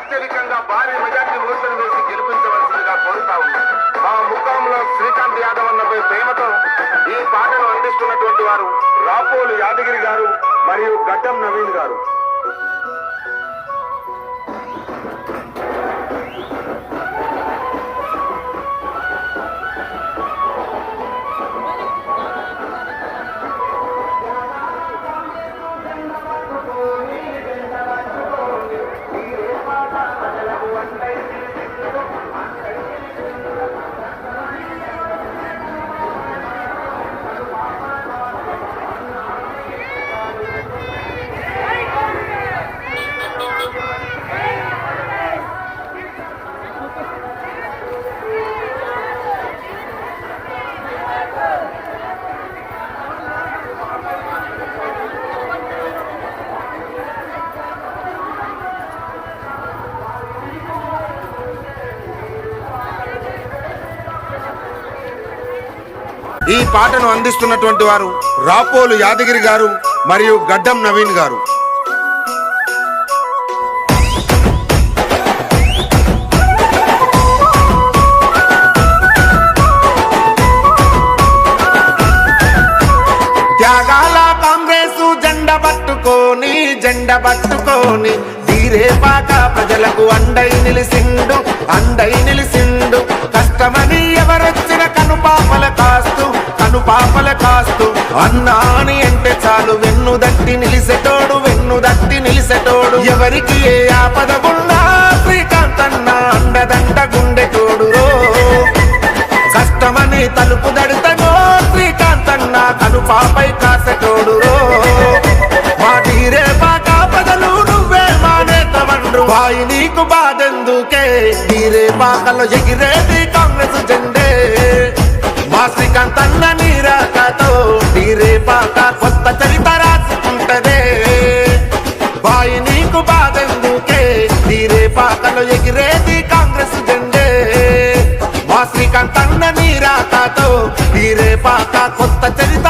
అత్యధికంగా భారీ మెజార్టీ ఓట్లను వేసి గెలిపించవలసిందిగా కోరుతా ఉంది. ఆ ముఖంలో శ్రీకాంత్ యాదవ్ అన్నపై ప్రేమతో ఈ పాటను అందిస్తున్నటువంటి వారు రాపోలు యాదగిరి గారు మరియు గడ్డం నవీన్ గారు. ఈ పాటను అందిస్తున్నటువంటి వారు రాపోలు యాదగిరి గారు మరియు గడ్డం నవీన్ గారు. త్యాగాల కాంగ్రెసు జెండ పట్టుకొని తీరేపాక ప్రజలకు అండై నిలిసిండు కష్టమని ఎవరొచ్చిన కనుపాపల కాస్తూ అన్నాని అంటే చాలు వెన్ను దట్టి నిలిసెటోడు ఎవరికి ఏ ఆపద ఉన్నా శ్రీకాంత్ అన్న అండదండ గుండెటోడు. కష్టమని తలుపు దడితనో శ్రీకాంత్ అన్న కనుపాపై కాసెటోడు. మా తీరేపాక ప్రజలు నువ్వే మా నేతవండ్రు బాయి నీకు బాధెందుకే తీరేపాకలో ఎగిరేది కాంగ్రెస్ జెండే. మా శ్రీకాంత్ అన్న నీరాకతో తీరేపాక కొత్త చరిత రాసుకుంటదే. బాయి నీకు బాధెందుకే తీరేపాకలో ఎగిరేది కాంగ్రెస్ జెండే. మా శ్రీకాంత్ అన్న నీరాకతో తీరేపాక కొత్త చరిత